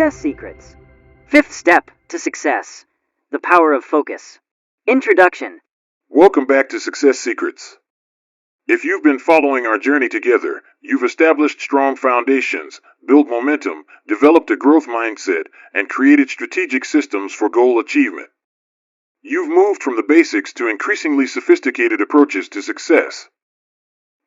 Success Secrets. Fifth step to success. The power of focus. Introduction. Welcome back to Success Secrets. If you've been following our journey together, you've established strong foundations, built momentum, developed a growth mindset, and created strategic systems for goal achievement. You've moved from the basics to increasingly sophisticated approaches to success.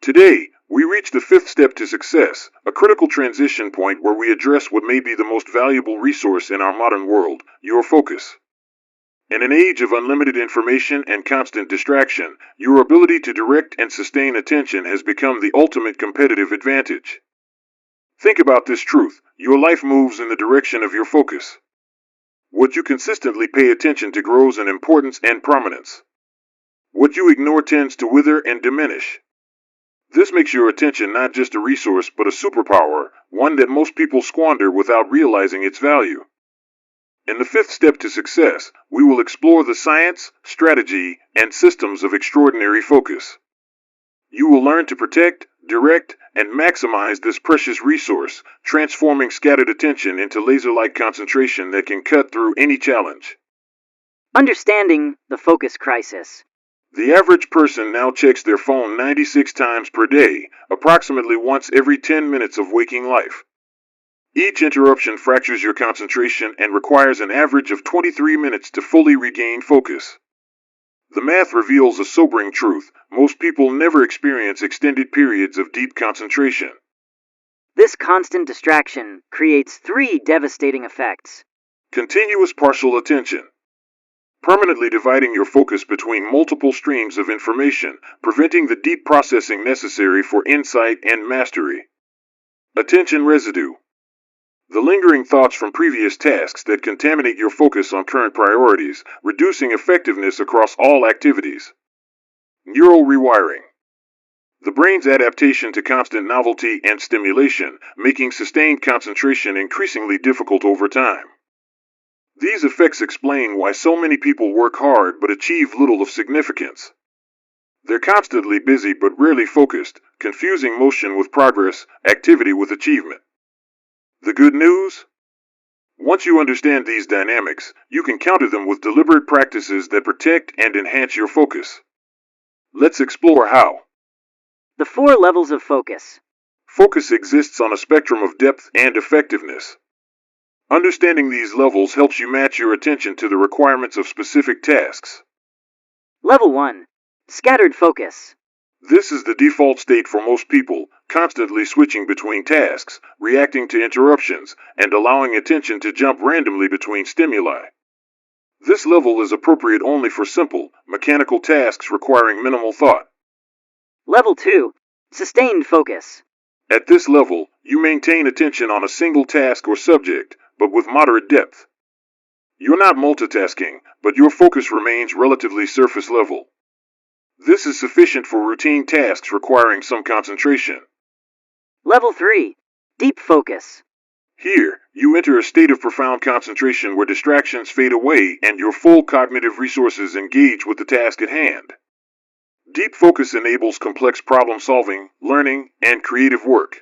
Today, we reach the fifth step to success, a critical transition point where we address what may be the most valuable resource in our modern world, your focus. In an age of unlimited information and constant distraction, your ability to direct and sustain attention has become the ultimate competitive advantage. Think about this truth: your life moves in the direction of your focus. What you consistently pay attention to grows in importance and prominence. What you ignore tends to wither and diminish. This makes your attention not just a resource but a superpower, one that most people squander without realizing its value. In the fifth step to success, we will explore the science, strategy, and systems of extraordinary focus. You will learn to protect, direct, and maximize this precious resource, transforming scattered attention into laser-like concentration that can cut through any challenge. Understanding the focus crisis. The average person now checks their phone 96 times per day, approximately once every 10 minutes of waking life. Each interruption fractures your concentration and requires an average of 23 minutes to fully regain focus. The math reveals a sobering truth: most people never experience extended periods of deep concentration. This constant distraction creates three devastating effects. Continuous partial attention. Permanently dividing your focus between multiple streams of information, preventing the deep processing necessary for insight and mastery. Attention residue. The lingering thoughts from previous tasks that contaminate your focus on current priorities, reducing effectiveness across all activities. Neural rewiring. The brain's adaptation to constant novelty and stimulation, making sustained concentration increasingly difficult over time. These effects explain why so many people work hard but achieve little of significance. They're constantly busy but rarely focused, confusing motion with progress, activity with achievement. The good news? Once you understand these dynamics, you can counter them with deliberate practices that protect and enhance your focus. Let's explore how. The 4 levels of focus. Focus exists on a spectrum of depth and effectiveness. Understanding these levels helps you match your attention to the requirements of specific tasks. Level 1. Scattered focus. This is the default state for most people, constantly switching between tasks, reacting to interruptions, and allowing attention to jump randomly between stimuli. This level is appropriate only for simple, mechanical tasks requiring minimal thought. Level 2. Sustained focus. At this level, you maintain attention on a single task or subject, but with moderate depth. You're not multitasking, but your focus remains relatively surface level. This is sufficient for routine tasks requiring some concentration. Level 3. Deep focus. Here, you enter a state of profound concentration where distractions fade away and your full cognitive resources engage with the task at hand. Deep focus enables complex problem solving, learning, and creative work.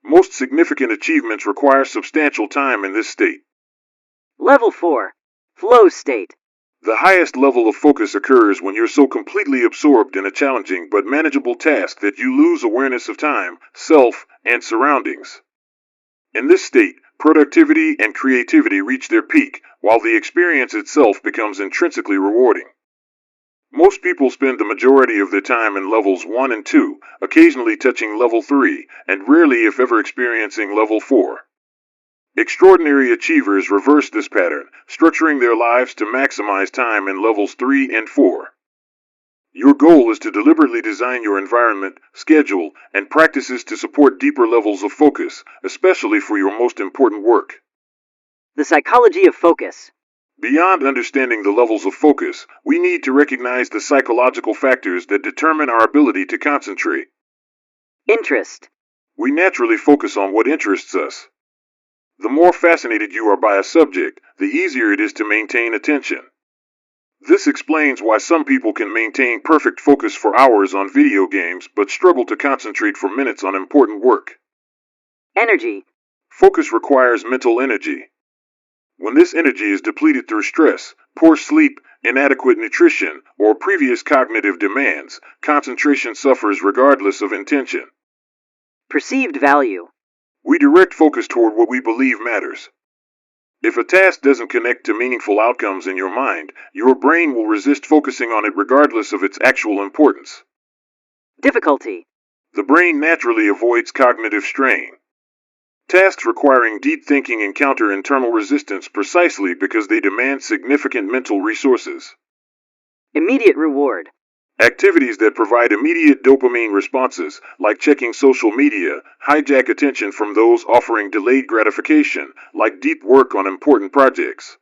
Most significant achievements require substantial time in this state. Level 4. Flow state. The highest level of focus occurs when you're so completely absorbed in a challenging but manageable task that you lose awareness of time, self, and surroundings. In this state, productivity and creativity reach their peak, while the experience itself becomes intrinsically rewarding. Most people spend the majority of their time in levels 1 and 2, occasionally touching level 3, and rarely if ever experiencing level 4. Extraordinary achievers reverse this pattern, structuring their lives to maximize time in levels 3 and 4. Your goal is to deliberately design your environment, schedule, and practices to support deeper levels of focus, especially for your most important work. The psychology of focus. Beyond understanding the levels of focus, we need to recognize the psychological factors that determine our ability to concentrate. Interest. We naturally focus on what interests us. The more fascinated you are by a subject, the easier it is to maintain attention. This explains why some people can maintain perfect focus for hours on video games but struggle to concentrate for minutes on important work. Energy. Focus requires mental energy. When this energy is depleted through stress, poor sleep, inadequate nutrition, or previous cognitive demands, concentration suffers regardless of intention. Perceived value. We direct focus toward what we believe matters. If a task doesn't connect to meaningful outcomes in your mind, your brain will resist focusing on it regardless of its actual importance. Difficulty. The brain naturally avoids cognitive strain. Tasks requiring deep thinking encounter internal resistance precisely because they demand significant mental resources. Immediate reward. Activities that provide immediate dopamine responses, like checking social media, hijack attention from those offering delayed gratification, like deep work on important projects.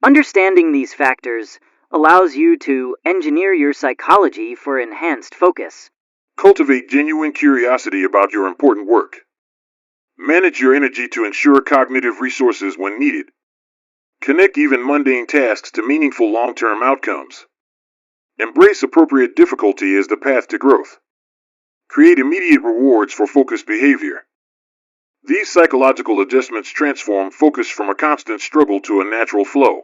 Understanding these factors allows you to engineer your psychology for enhanced focus. Cultivate genuine curiosity about your important work. Manage your energy to ensure cognitive resources when needed. Connect even mundane tasks to meaningful long-term outcomes. Embrace appropriate difficulty as the path to growth. Create immediate rewards for focused behavior. These psychological adjustments transform focus from a constant struggle to a natural flow.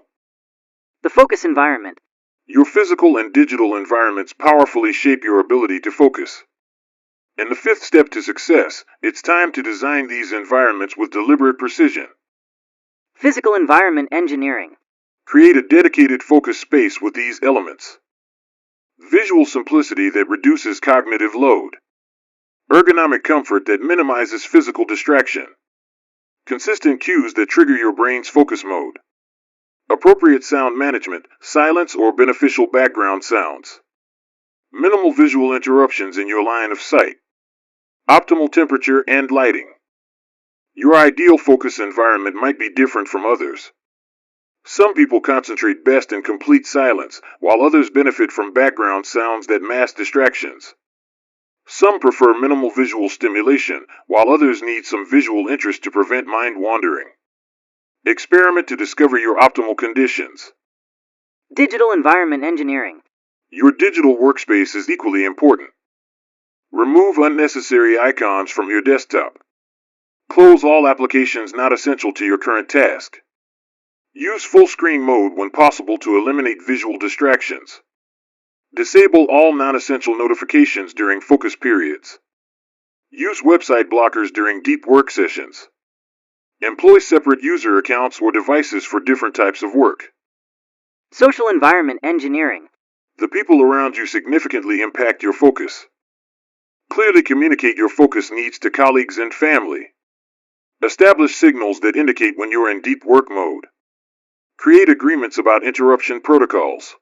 The focus environment. Your physical and digital environments powerfully shape your ability to focus. In the fifth step to success, it's time to design these environments with deliberate precision. Physical environment engineering. Create a dedicated focus space with these elements. Visual simplicity that reduces cognitive load. Ergonomic comfort that minimizes physical distraction. Consistent cues that trigger your brain's focus mode. Appropriate sound management, silence or beneficial background sounds. Minimal visual interruptions in your line of sight. Optimal temperature and lighting. Your ideal focus environment might be different from others. Some people concentrate best in complete silence, while others benefit from background sounds that mask distractions. Some prefer minimal visual stimulation, while others need some visual interest to prevent mind wandering. Experiment to discover your optimal conditions. Digital environment engineering. Your digital workspace is equally important. Remove unnecessary icons from your desktop. Close all applications not essential to your current task. Use full screen mode when possible to eliminate visual distractions. Disable all non-essential notifications during focus periods. Use website blockers during deep work sessions. Employ separate user accounts or devices for different types of work. Social environment engineering. The people around you significantly impact your focus. Clearly communicate your focus needs to colleagues and family. Establish signals that indicate when you're in deep work mode. Create agreements about interruption protocols.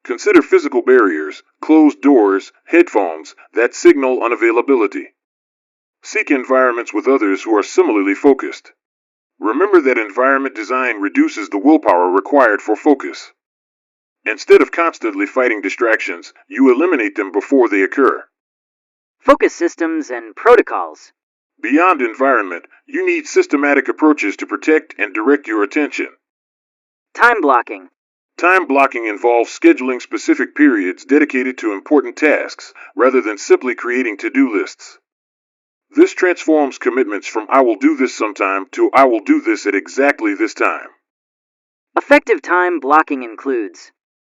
Consider physical barriers, closed doors, headphones that signal unavailability. Seek environments with others who are similarly focused. Remember that environment design reduces the willpower required for focus. Instead of constantly fighting distractions, you eliminate them before they occur. Focus systems and protocols. Beyond environment, you need systematic approaches to protect and direct your attention. Time blocking. Time blocking involves scheduling specific periods dedicated to important tasks, rather than simply creating to-do lists. This transforms commitments from "I will do this sometime" to "I will do this at exactly this time." Effective time blocking includes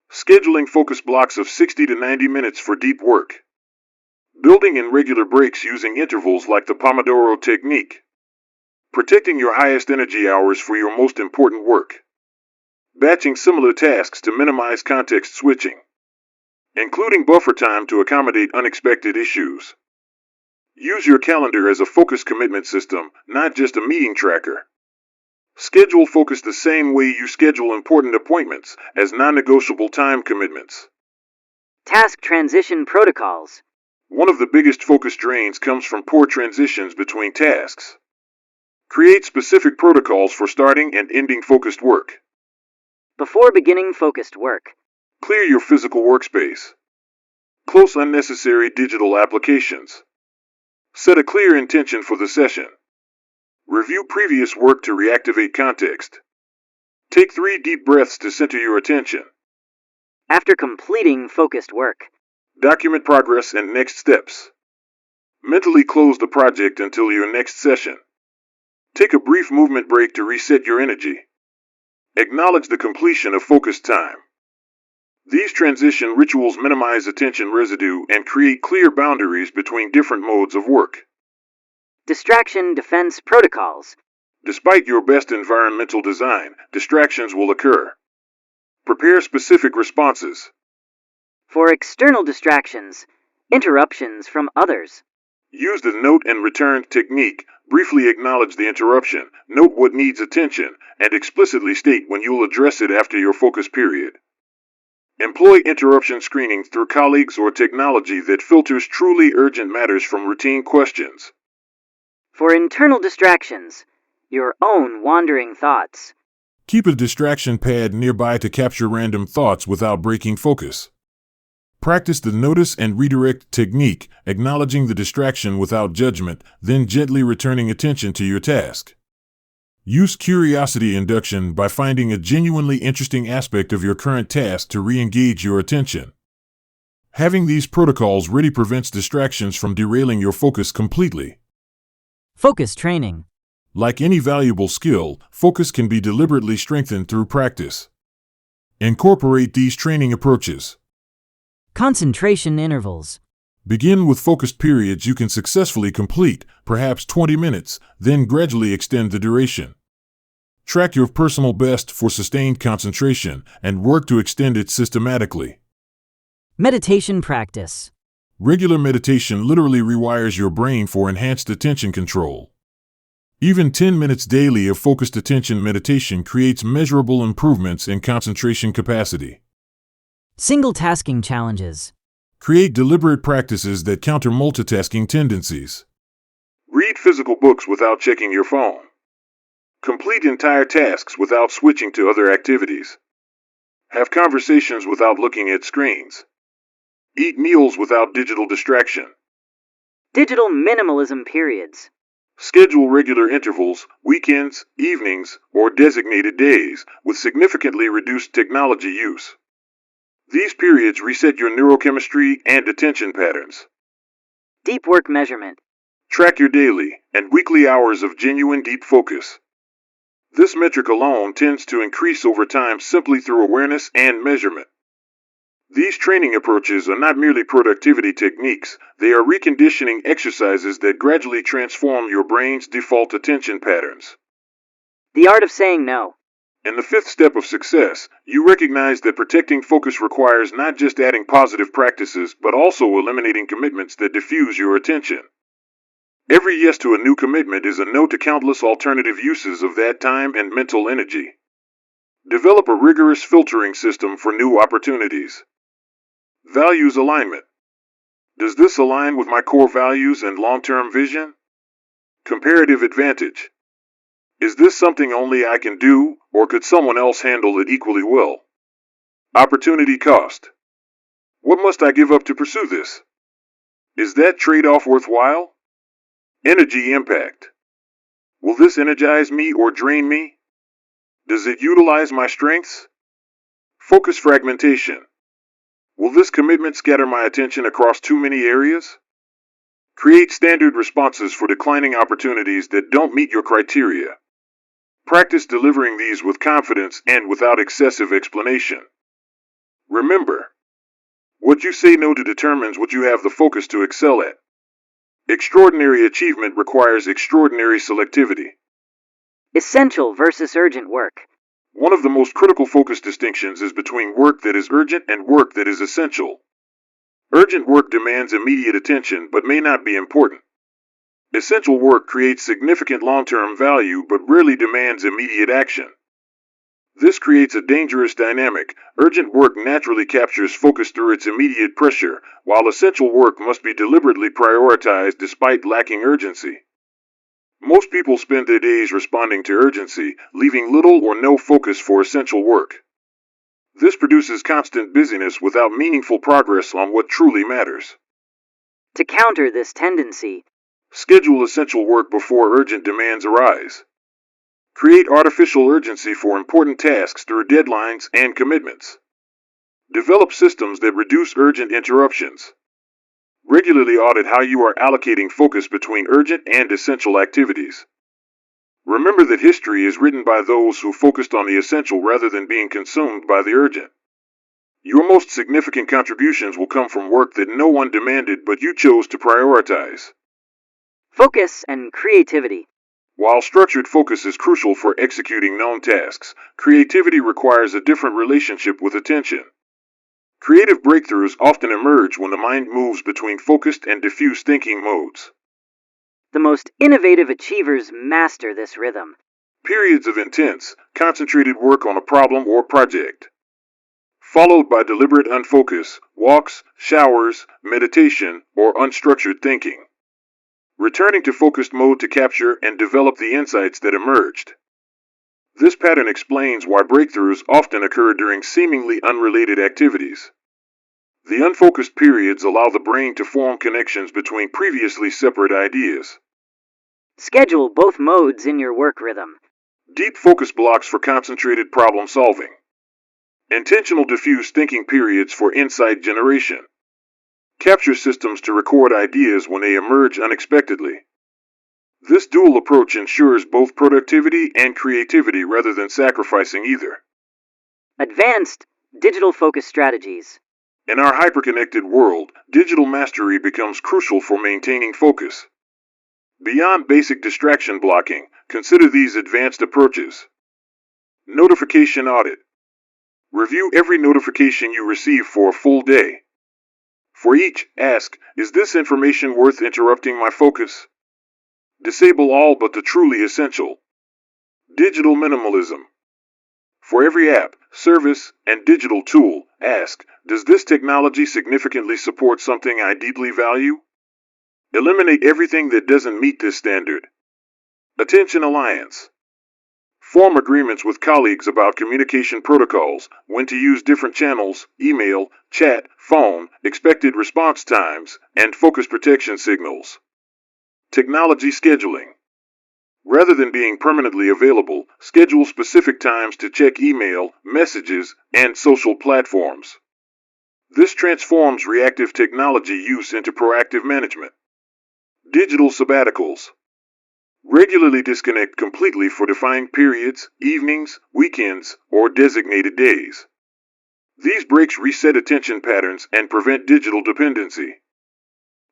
Scheduling focus blocks of 60 to 90 minutes for deep work. Building in regular breaks using intervals like the Pomodoro technique. Protecting your highest energy hours for your most important work. Batching similar tasks to minimize context switching. Including buffer time to accommodate unexpected issues. Use your calendar as a focus commitment system, not just a meeting tracker. Schedule focus the same way you schedule important appointments as non-negotiable time commitments. task transition protocols. One of the biggest focus drains comes from poor transitions between tasks. Create specific protocols for starting and ending focused work. Before beginning focused work. Clear your physical workspace. Close unnecessary digital applications. Set a clear intention for the session. Review previous work to reactivate context. Take 3 deep breaths to center your attention. After completing focused work. Document progress and next steps. Mentally close the project until your next session. Take a brief movement break to reset your energy. Acknowledge the completion of focus time. These transition rituals minimize attention residue and create clear boundaries between different modes of work. Distraction defense protocols. Despite your best environmental design, distractions will occur. Prepare specific responses. For external distractions, interruptions from others. Use the note and return technique. Briefly acknowledge the interruption, note what needs attention, and explicitly state when you'll address it after your focus period. Employ interruption screening through colleagues or technology that filters truly urgent matters from routine questions. For internal distractions, your own wandering thoughts. Keep a distraction pad nearby to capture random thoughts without breaking focus. Practice the notice and redirect technique, acknowledging the distraction without judgment, then gently returning attention to your task. Use curiosity induction by finding a genuinely interesting aspect of your current task to re-engage your attention. Having these protocols ready prevents distractions from derailing your focus completely. Focus training. Like any valuable skill, focus can be deliberately strengthened through practice. Incorporate these training approaches. Concentration intervals. Begin with focused periods you can successfully complete, perhaps 20 minutes, then gradually extend the duration. Track your personal best for sustained concentration and work to extend it systematically. Meditation practice. Regular meditation literally rewires your brain for enhanced attention control. Even 10 minutes daily of focused attention meditation creates measurable improvements in concentration capacity. Single-tasking challenges. Create deliberate practices that counter multitasking tendencies. Read physical books without checking your phone. Complete entire tasks without switching to other activities. Have conversations without looking at screens. Eat meals without digital distraction. Digital minimalism periods. Schedule regular intervals, weekends, evenings, or designated days with significantly reduced technology use. These periods reset your neurochemistry and attention patterns. Deep work measurement. Track your daily and weekly hours of genuine deep focus. This metric alone tends to increase over time simply through awareness and measurement. These training approaches are not merely productivity techniques, they are reconditioning exercises that gradually transform your brain's default attention patterns. The art of saying no. In the fifth step of success, you recognize that protecting focus requires not just adding positive practices, but also eliminating commitments that diffuse your attention. Every yes to a new commitment is a no to countless alternative uses of that time and mental energy. Develop a rigorous filtering system for new opportunities. Values alignment. Does this align with my core values and long-term vision? Comparative advantage. Is this something only I can do, or could someone else handle it equally well? Opportunity cost. What must I give up to pursue this? Is that trade-off worthwhile? Energy impact. Will this energize me or drain me? Does it utilize my strengths? Focus fragmentation. Will this commitment scatter my attention across too many areas? Create standard responses for declining opportunities that don't meet your criteria. Practice delivering these with confidence and without excessive explanation. Remember, what you say no to determines what you have the focus to excel at. Extraordinary achievement requires extraordinary selectivity. Essential versus urgent work. One of the most critical focus distinctions is between work that is urgent and work that is essential. Urgent work demands immediate attention but may not be important. Essential work creates significant long-term value but rarely demands immediate action. This creates a dangerous dynamic. Urgent work naturally captures focus through its immediate pressure, while essential work must be deliberately prioritized despite lacking urgency. Most people spend their days responding to urgency, leaving little or no focus for essential work. This produces constant busyness without meaningful progress on what truly matters. To counter this tendency, schedule essential work before urgent demands arise. Create artificial urgency for important tasks through deadlines and commitments. Develop systems that reduce urgent interruptions. Regularly audit how you are allocating focus between urgent and essential activities. Remember that history is written by those who focused on the essential rather than being consumed by the urgent. Your most significant contributions will come from work that no one demanded but you chose to prioritize. Focus and creativity. While structured focus is crucial for executing known tasks, creativity requires a different relationship with attention. Creative breakthroughs often emerge when the mind moves between focused and diffuse thinking modes. The most innovative achievers master this rhythm. Periods of intense, concentrated work on a problem or project, followed by deliberate unfocus, walks, showers, meditation, or unstructured thinking. Returning to focused mode to capture and develop the insights that emerged. This pattern explains why breakthroughs often occur during seemingly unrelated activities. The unfocused periods allow the brain to form connections between previously separate ideas. Schedule both modes in your work rhythm. Deep focus blocks for concentrated problem solving. Intentional diffuse thinking periods for insight generation. Capture systems to record ideas when they emerge unexpectedly. This dual approach ensures both productivity and creativity rather than sacrificing either. Advanced digital focus strategies. In our hyperconnected world, digital mastery becomes crucial for maintaining focus. Beyond basic distraction blocking, consider these advanced approaches. Notification audit. Review every notification you receive for a full day. For each, ask, is this information worth interrupting my focus? Disable all but the truly essential. Digital minimalism. For every app, service, and digital tool, ask, does this technology significantly support something I deeply value? Eliminate everything that doesn't meet this standard. Attention Alliance. Form agreements with colleagues about communication protocols, when to use different channels, email, chat, phone, expected response times, and focus protection signals. Technology scheduling. Rather than being permanently available, schedule specific times to check email, messages, and social platforms. This transforms reactive technology use into proactive management. Digital sabbaticals. Regularly disconnect completely for defined periods, evenings, weekends, or designated days. These breaks reset attention patterns and prevent digital dependency.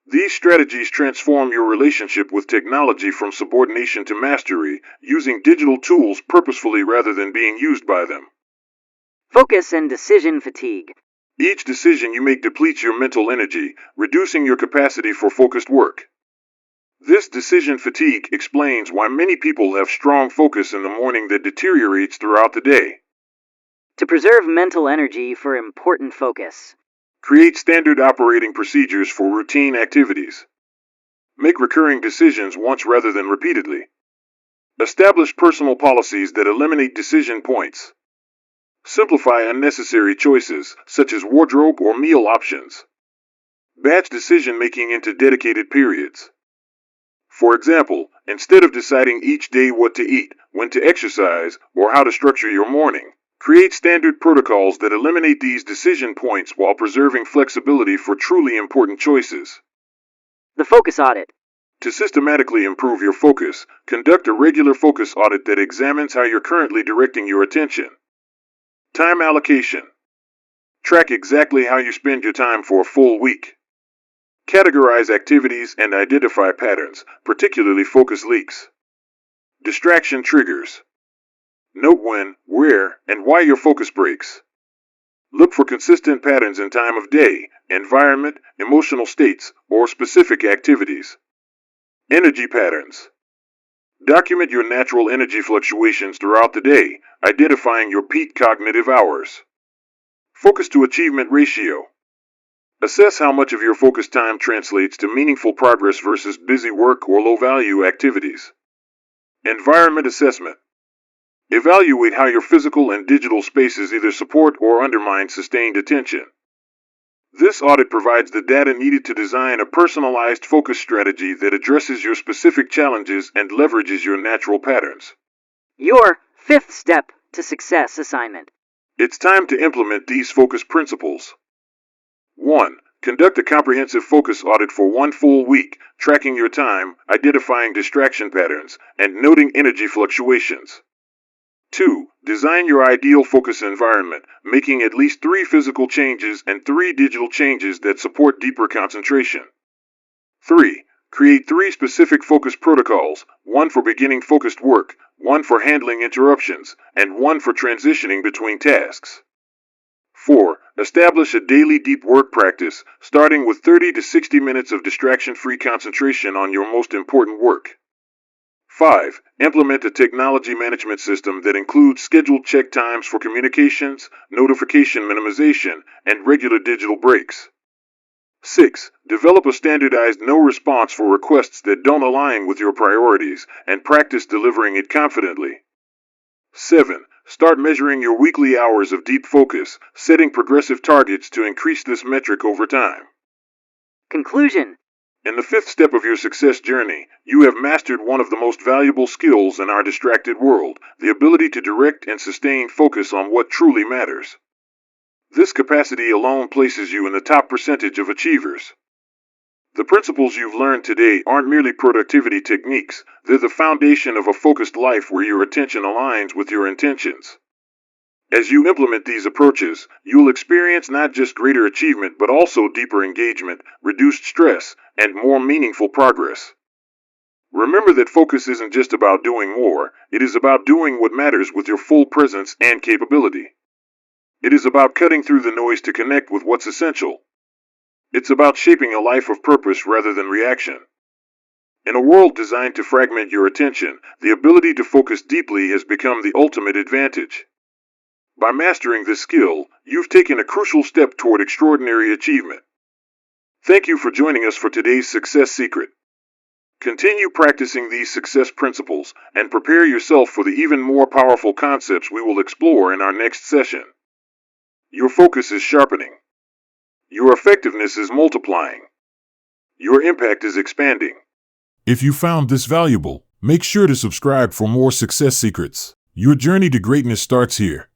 These strategies transform your relationship with technology from subordination to mastery, using digital tools purposefully rather than being used by them. Focus and decision fatigue. Each decision you make depletes your mental energy, reducing your capacity for focused work. This decision fatigue explains why many people have strong focus in the morning that deteriorates throughout the day. To preserve mental energy for important focus. Create standard operating procedures for routine activities. Make recurring decisions once rather than repeatedly. Establish personal policies that eliminate decision points. Simplify unnecessary choices, such as wardrobe or meal options. Batch decision-making into dedicated periods. For example, instead of deciding each day what to eat, when to exercise, or how to structure your morning, create standard protocols that eliminate these decision points while preserving flexibility for truly important choices. The focus audit. To systematically improve your focus, conduct a regular focus audit that examines how you're currently directing your attention. Time allocation. Track exactly how you spend your time for a full week. Categorize activities and identify patterns, particularly focus leaks. Distraction triggers. Note when, where, and why your focus breaks. Look for consistent patterns in time of day, environment, emotional states, or specific activities. Energy patterns. Document your natural energy fluctuations throughout the day, identifying your peak cognitive hours. Focus to achievement ratio. Assess how much of your focus time translates to meaningful progress versus busy work or low-value activities. Environment assessment. Evaluate how your physical and digital spaces either support or undermine sustained attention. This audit provides the data needed to design a personalized focus strategy that addresses your specific challenges and leverages your natural patterns. Your 5th step to success assignment. It's time to implement these focus principles. 1. Conduct a comprehensive focus audit for 1 full week, tracking your time, identifying distraction patterns, and noting energy fluctuations. 2. Design your ideal focus environment, making at least 3 physical changes and 3 digital changes that support deeper concentration. 3. Create 3 specific focus protocols, 1 for beginning focused work, 1 for handling interruptions, and 1 for transitioning between tasks. 4. Establish a daily deep work practice, starting with 30 to 60 minutes of distraction-free concentration on your most important work. 5. Implement a technology management system that includes scheduled check times for communications, notification minimization, and regular digital breaks. 6. Develop a standardized no response for requests that don't align with your priorities, and practice delivering it confidently. 7. Start measuring your weekly hours of deep focus, setting progressive targets to increase this metric over time. Conclusion. In the 5th step of your success journey, you have mastered one of the most valuable skills in our distracted world, the ability to direct and sustain focus on what truly matters. This capacity alone places you in the top percentage of achievers. The principles you've learned today aren't merely productivity techniques, they're the foundation of a focused life where your attention aligns with your intentions. As you implement these approaches, you'll experience not just greater achievement but also deeper engagement, reduced stress, and more meaningful progress. Remember that focus isn't just about doing more, it is about doing what matters with your full presence and capability. It is about cutting through the noise to connect with what's essential. It's about shaping a life of purpose rather than reaction. In a world designed to fragment your attention, the ability to focus deeply has become the ultimate advantage. By mastering this skill, you've taken a crucial step toward extraordinary achievement. Thank you for joining us for today's Success Secret. Continue practicing these success principles and prepare yourself for the even more powerful concepts we will explore in our next session. Your focus is sharpening. Your effectiveness is multiplying. Your impact is expanding. If you found this valuable, make sure to subscribe for more success secrets. Your journey to greatness starts here.